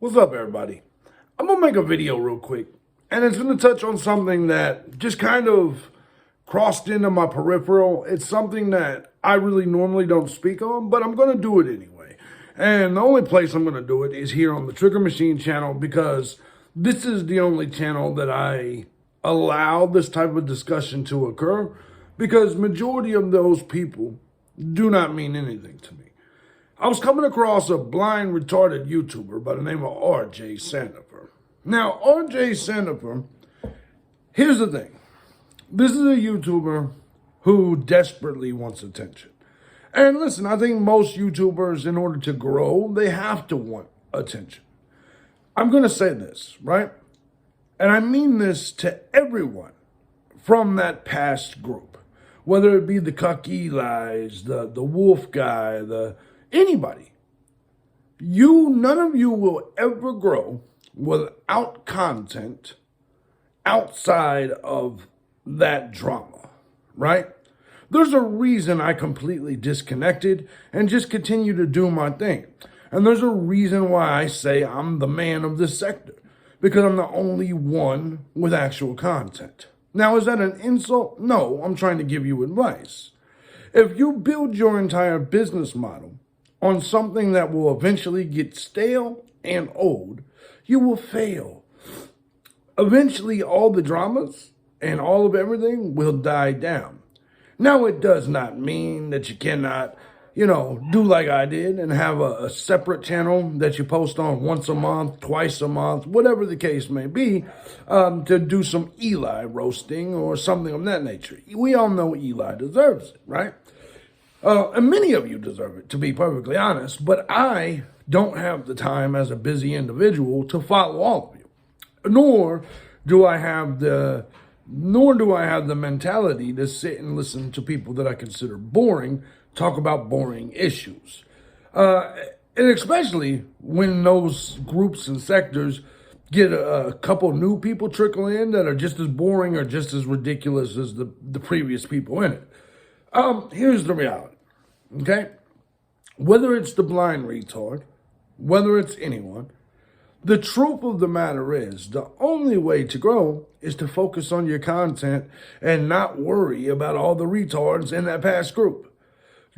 What's up, everybody? I'm gonna make a video real quick, and it's gonna touch on something that just kind of crossed into my peripheral. It's something that I really normally don't speak on, but I'm gonna do it anyway. And the only place I'm gonna do it is here on the Trigger Machine channel because this is the only channel that I allow this type of discussion to occur because majority of those people do not mean anything to me. I was coming across a blind retarded YouTuber by the name of RJ Sandifer. Now, RJ Sandifer, here's the thing. This is a YouTuber who desperately wants attention. And listen, I think most YouTubers, in order to grow, they have to want attention. I'm going to say this, right? And I mean this to everyone from that past group. Whether it be the Cuck Eli's, the Wolf guy, anybody. None of you will ever grow without content outside of that drama, right? There's a reason I completely disconnected and just continue to do my thing. And there's a reason why I say I'm the man of this sector, because I'm the only one with actual content. Now, is that an insult? No, I'm trying to give you advice. If you build your entire business model on something that will eventually get stale and old, you will fail. Eventually, all the dramas and all of everything will die down. Now, it does not mean that you cannot, do like I did and have a separate channel that you post on once a month, twice a month, whatever the case may be, to do some Eli roasting or something of that nature. We all know Eli deserves it, right? And many of you deserve it, to be perfectly honest, but I don't have the time as a busy individual to follow all of you. Nor do I have the mentality to sit and listen to people that I consider boring talk about boring issues. And especially when those groups and sectors get a couple new people trickle in that are just as boring or just as ridiculous as the previous people in it. Here's the reality, okay? Whether it's the blind retard, whether it's anyone, the truth of the matter is the only way to grow is to focus on your content and not worry about all the retards in that past group.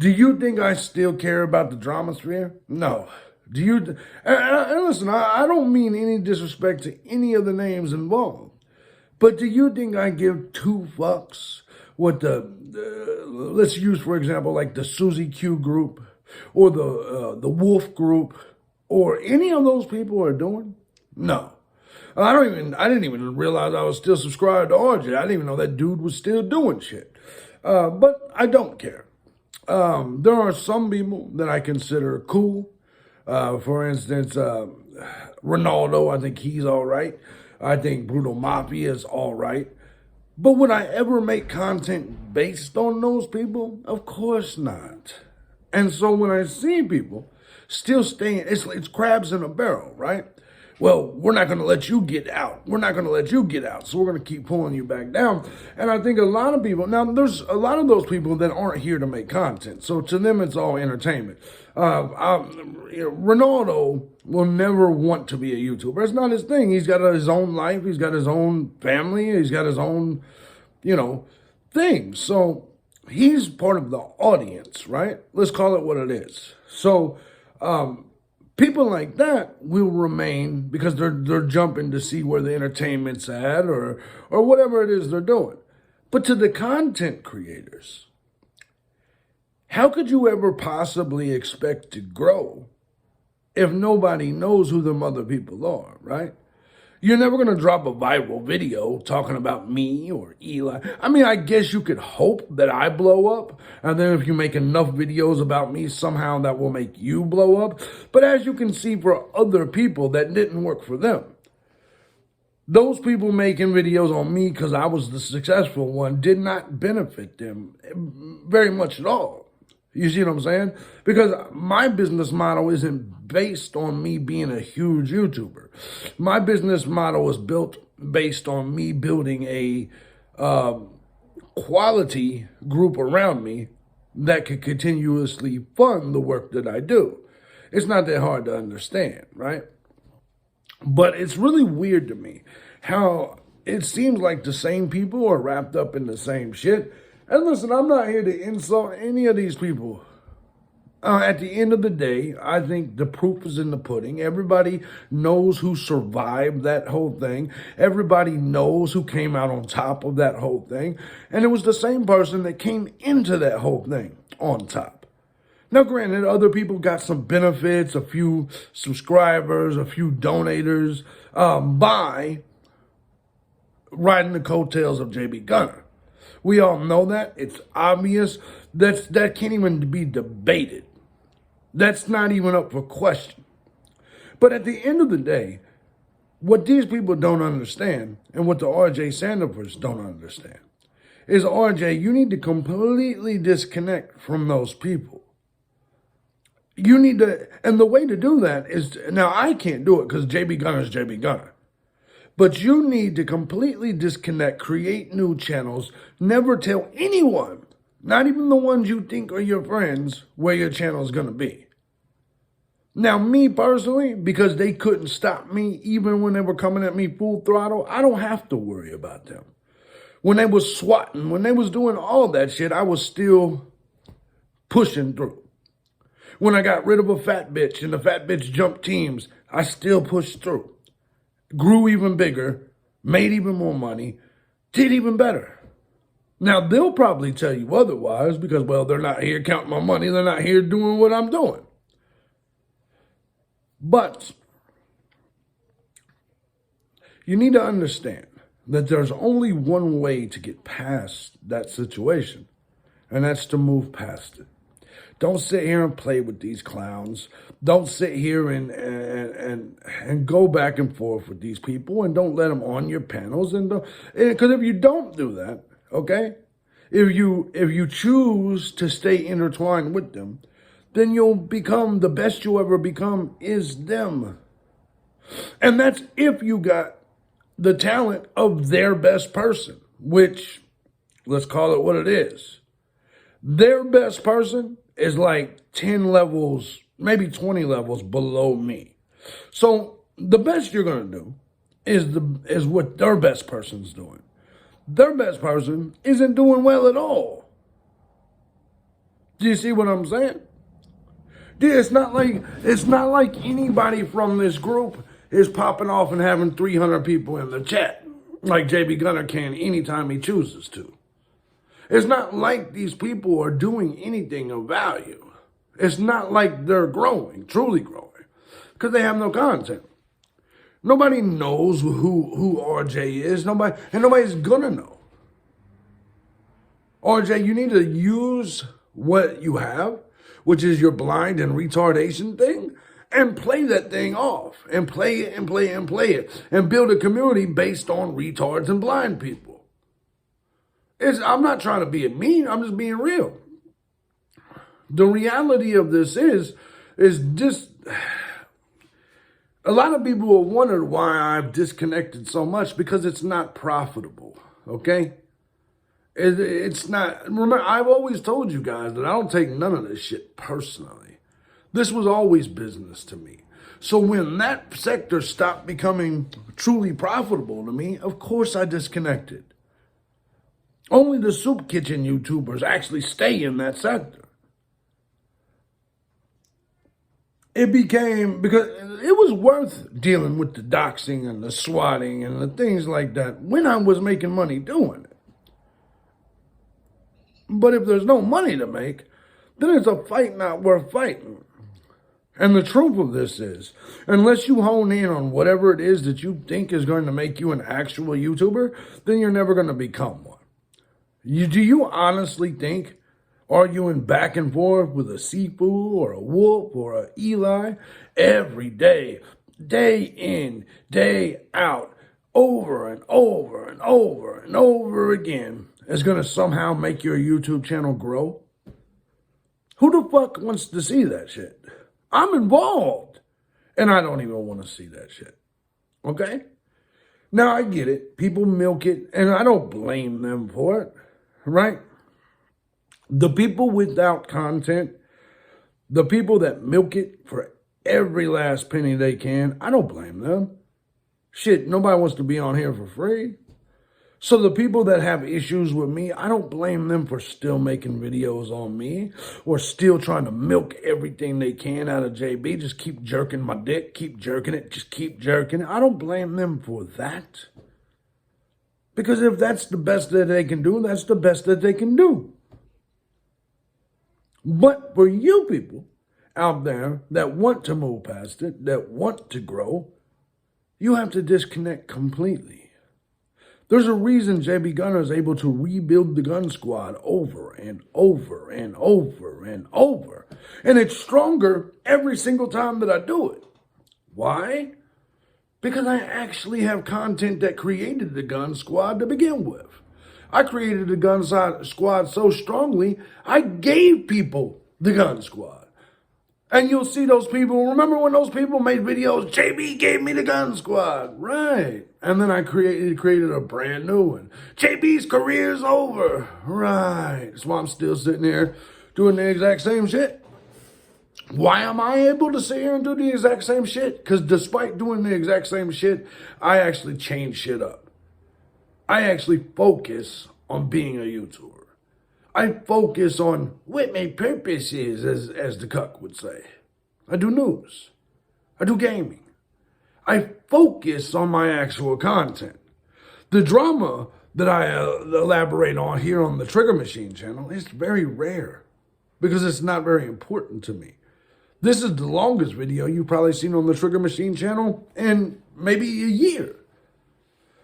Do you think I still care about the drama sphere? No. Do you? And listen, I don't mean any disrespect to any of the names involved, but do you think I give two fucks what let's use, for example, like the Susie Q group or the Wolf group or any of those people are doing? No. I didn't even realize I was still subscribed to RJ. I didn't even know that dude was still doing shit. But I don't care. There are some people that I consider cool. For instance, Ronaldo, I think he's all right. I think Brutal Mafia is all right. But would I ever make content based on those people? Of course not. And so when I see people still staying, it's crabs in a barrel, right? Well, we're not going to let you get out. We're not going to let you get out. So we're going to keep pulling you back down. And I think a lot of people, now there's a lot of those people that aren't here to make content. So to them, it's all entertainment. Ronaldo will never want to be a YouTuber. It's not his thing. He's got his own life. He's got his own family. He's got his own, thing. So he's part of the audience, right? Let's call it what it is. So, people like that will remain because they're jumping to see where the entertainment's at or whatever it is they're doing. But to the content creators, how could you ever possibly expect to grow if nobody knows who them other people are, right? You're never going to drop a viral video talking about me or Eli. I mean, I guess you could hope that I blow up. And then if you make enough videos about me, somehow that will make you blow up. But as you can see for other people, that didn't work for them. Those people making videos on me because I was the successful one did not benefit them very much at all. You see what I'm saying? Because my business model isn't based on me being a huge YouTuber. My business model is built based on me building a quality group around me that could continuously fund the work that I do. It's not that hard to understand, right? But it's really weird to me how it seems like the same people are wrapped up in the same shit. And listen, I'm not here to insult any of these people. At the end of the day, I think the proof is in the pudding. Everybody knows who survived that whole thing. Everybody knows who came out on top of that whole thing. And it was the same person that came into that whole thing on top. Now, granted, other people got some benefits, a few subscribers, a few donators by riding the coattails of JB Gunner. We all know that. It's obvious. That can't even be debated. That's not even up for question. But at the end of the day, what these people don't understand, and what the RJ Sanders don't understand, is RJ, you need to completely disconnect from those people. You need to, and the way to do that is, now I can't do it because JB Gunner is JB Gunner. But you need to completely disconnect, create new channels, never tell anyone, not even the ones you think are your friends, where your channel is going to be. Now, me personally, because they couldn't stop me even when they were coming at me full throttle, I don't have to worry about them. When they was swatting, when they was doing all that shit, I was still pushing through. When I got rid of a fat bitch and the fat bitch jumped teams, I still pushed through. Grew even bigger, made even more money, did even better. Now, they'll probably tell you otherwise because, well, they're not here counting my money. They're not here doing what I'm doing. But you need to understand that there's only one way to get past that situation, and that's to move past it. Don't sit here and play with these clowns. Don't sit here and go back and forth with these people, and don't let them on your panels. Because if you don't do that, okay, if you choose to stay intertwined with them, then you'll become, the best you'll ever become is them. And that's if you got the talent of their best person, which, let's call it what it is. Their best person is like 10 levels, maybe 20 levels below me. So the best you're going to do is what their best person's doing. Their best person isn't doing well at all. Do you see what I'm saying? Dude, it's not like anybody from this group is popping off and having 300 people in the chat like JB Gunner can anytime he chooses to. It's not like these people are doing anything of value. It's not like they're growing, truly growing, because they have no content. Nobody knows who RJ is. Nobody's gonna know. RJ, you need to use what you have, which is your blind and retardation thing, and play that thing off, and play it and play it and play it, and build a community based on retards and blind people. I'm not trying to be mean, I'm just being real. The reality of this is just, a lot of people have wondered why I've disconnected so much, because it's not profitable, okay? It's not. Remember, I've always told you guys that I don't take none of this shit personally. This was always business to me. So when that sector stopped becoming truly profitable to me, of course I disconnected. Only the soup kitchen YouTubers actually stay in that sector. It became, because it was worth dealing with the doxing and the swatting and the things like that when I was making money doing it. But if there's no money to make, then it's a fight not worth fighting. And the truth of this is, unless you hone in on whatever it is that you think is going to make you an actual YouTuber, then you're never going to become one. Do you honestly think arguing back and forth with a Sifu or a Wolf or a Eli every day, day in, day out, over and over and over and over again, is going to somehow make your YouTube channel grow? Who the fuck wants to see that shit? I'm involved, and I don't even want to see that shit, okay? Now, I get it. People milk it, and I don't blame them for it, right? The people without content, the people that milk it for every last penny they can, I don't blame them. Shit, nobody wants to be on here for free. So the people that have issues with me, I don't blame them for still making videos on me or still trying to milk everything they can out of JB. Just keep jerking my dick, keep jerking it, just keep jerking it. I don't blame them for that. Because if that's the best that they can do, that's the best that they can do. But for you people out there that want to move past it, that want to grow, you have to disconnect completely. There's a reason JB Gunner is able to rebuild the Gun Squad over and over and over and over. And it's stronger every single time that I do it. Why? Because I actually have content that created the Gun Squad to begin with. I created the Gun Squad so strongly, I gave people the Gun Squad. And you'll see those people, remember when those people made videos, JB gave me the Gun Squad, right? And then I created a brand new one. JB's career's over, right? That's why I'm still sitting here doing the exact same shit. Why am I able to sit here and do the exact same shit? Because despite doing the exact same shit, I actually change shit up. I actually focus on being a YouTuber. I focus on what my purpose is, as the cuck would say. I do news. I do gaming. I focus on my actual content. The drama that I elaborate on here on the Trigger Machine channel is very rare because it's not very important to me. This is the longest video you've probably seen on the Trigger Machine channel in maybe a year.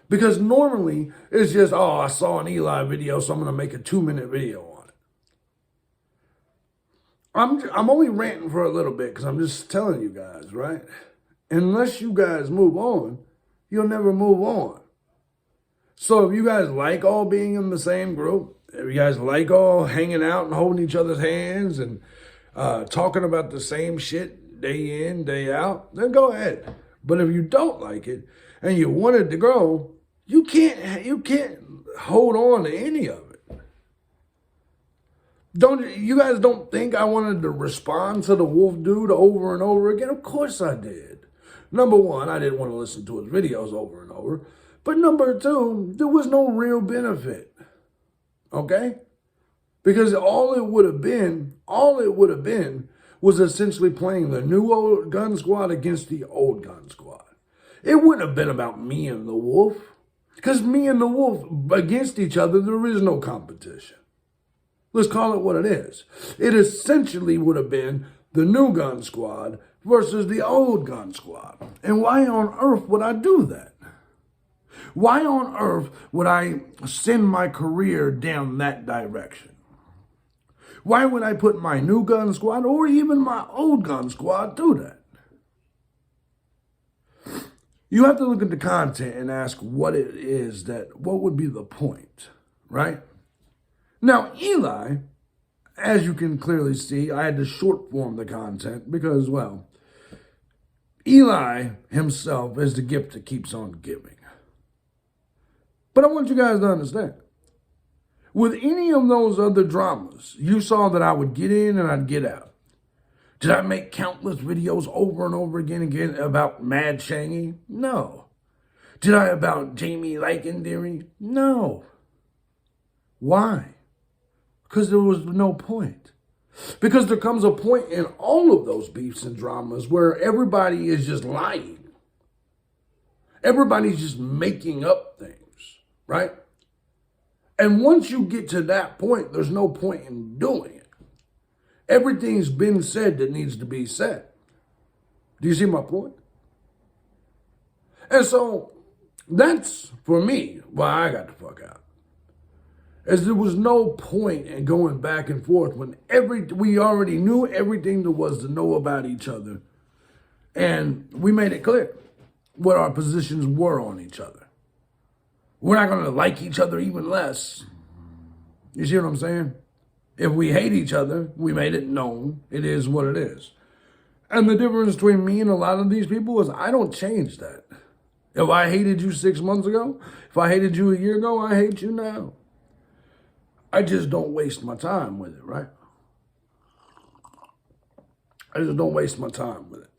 Because normally, it's just, oh, I saw an Eli video, so I'm going to make a 2-minute video on it. I'm only ranting for a little bit because I'm just telling you guys, right? Unless you guys move on, you'll never move on. So if you guys like all being in the same group, if you guys like all hanging out and holding each other's hands and talking about the same shit day in, day out, then go ahead. But if you don't like it and you want it to grow, you can't hold on to any of it. You guys don't think I wanted to respond to the wolf dude over and over again? Of course I did. Number one, I didn't want to listen to his videos over and over. But number two, there was no real benefit. Okay? Because all it would have been was essentially playing the new old Gun Squad against the old Gun Squad. It wouldn't have been about me and the wolf. Because me and the wolf against each other, there is no competition. Let's call it what it is. It essentially would have been the new Gun Squad versus the old Gun Squad. And why on earth would I do that? Why on earth would I send my career down that direction? Why would I put my new Gun Squad or even my old Gun Squad through that? You have to look at the content and ask what it is what would be the point, right? Now, Eli, as you can clearly see, I had to short form the content because, well, Eli himself is the gift that keeps on giving. But I want you guys to understand, with any of those other dramas, you saw that I would get in and I'd get out. Did I make countless videos over and over again about Mad Shangy? No. Did I about Jamie Lykendary? No. Why? Because there was no point. Because there comes a point in all of those beefs and dramas where everybody is just lying. Everybody's just making up things, right? And once you get to that point, there's no point in doing it. Everything's been said that needs to be said. Do you see my point? And so that's, for me, why I got the fuck out. As there was no point in going back and forth when we already knew everything there was to know about each other. And we made it clear what our positions were on each other. We're not going to like each other even less. You see what I'm saying? If we hate each other, we made it known. It is what it is. And the difference between me and a lot of these people is I don't change that. If I hated you 6 months ago, if I hated you a year ago, I hate you now. I just don't waste my time with it, right? I just don't waste my time with it.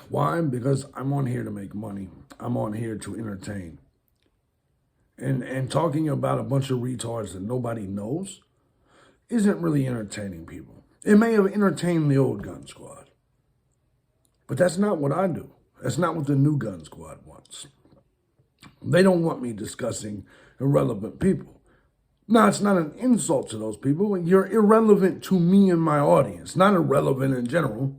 Why? Because I'm on here to make money. I'm on here to entertain. And talking about a bunch of retards that nobody knows isn't really entertaining people. It may have entertained the old Gun Squad, but that's not what I do. That's not what the new Gun Squad wants. They don't want me discussing irrelevant people. Now, it's not an insult to those people. You're irrelevant to me and my audience, not irrelevant in general.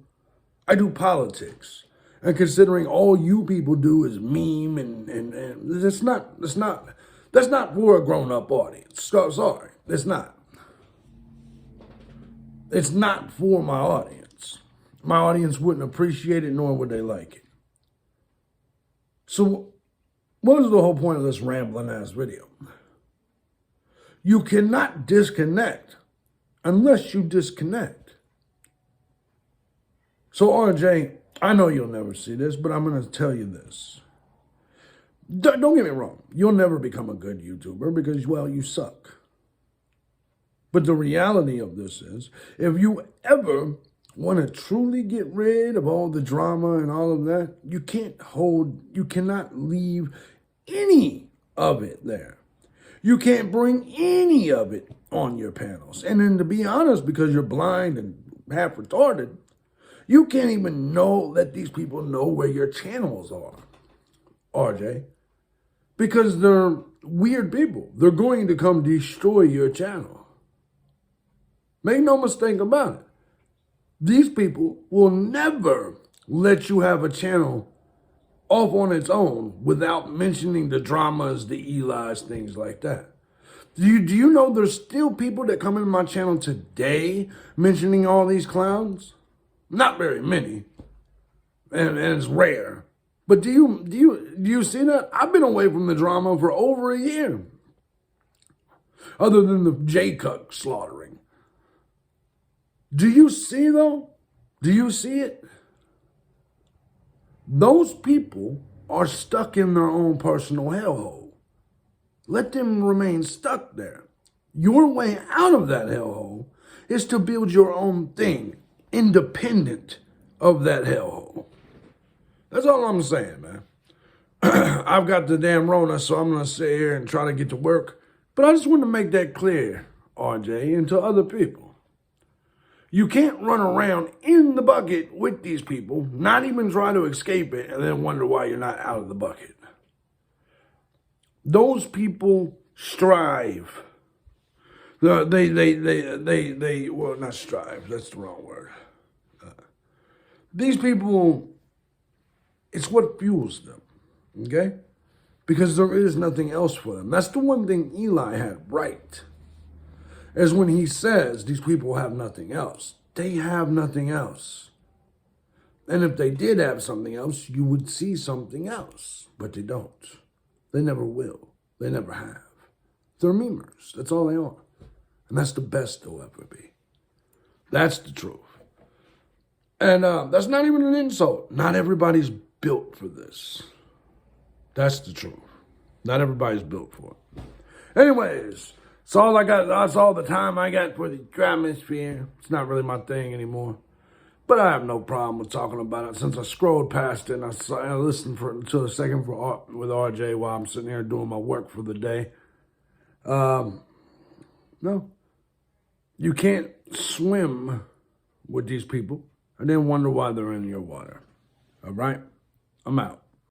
I do politics. And considering all you people do is meme and that's not for a grown-up audience. Sorry, it's not. It's not for my audience. My audience wouldn't appreciate it, nor would they like it. So what is the whole point of this rambling ass video? You cannot disconnect unless you disconnect. So RJ, I know you'll never see this, but I'm going to tell you this. Don't get me wrong. You'll never become a good YouTuber because, well, you suck. But the reality of this is, if you ever want to truly get rid of all the drama and all of that, you cannot leave any of it there. You can't bring any of it on your panels. And then to be honest, because you're blind and half retarded, you can't even let these people know where your channels are, RJ. Because they're weird people. They're going to come destroy your channel. Make no mistake about it. These people will never let you have a channel off on its own without mentioning the dramas, the Eli's, things like that. Do you know there's still people that come into my channel today mentioning all these clowns? Not very many, and it's rare. But do you see that? I've been away from the drama for over a year, other than the Jaycock slaughtering. Do you see though? Do you see it? Those people are stuck in their own personal hellhole. Let them remain stuck there. Your way out of that hellhole is to build your own thing, independent of that hellhole. That's all I'm saying, man. I've got the damn Rona, so I'm going to sit here and try to get to work. But I just want to make that clear, RJ, and to other people. You can't run around in the bucket with these people, not even try to escape it, and then wonder why you're not out of the bucket. Those people strive. Well, not strive, that's the wrong word. These people, it's what fuels them, okay? Because there is nothing else for them. That's the one thing Eli had right. Is when he says these people have nothing else. They have nothing else. And if they did have something else, you would see something else. But they don't. They never will. They never have. They're memers. That's all they are. And that's the best they'll ever be. That's the truth. And that's not even an insult. Not everybody's built for this. That's the truth. Not everybody's built for it. Anyways, that's all I got. That's all the time I got for the Dramasphere. It's not really my thing anymore. But I have no problem with talking about it. Since I scrolled past it and I listened to a second with RJ while I'm sitting here doing my work for the day. No. You can't swim with these people and then wonder why they're in your water. All right? I'm out.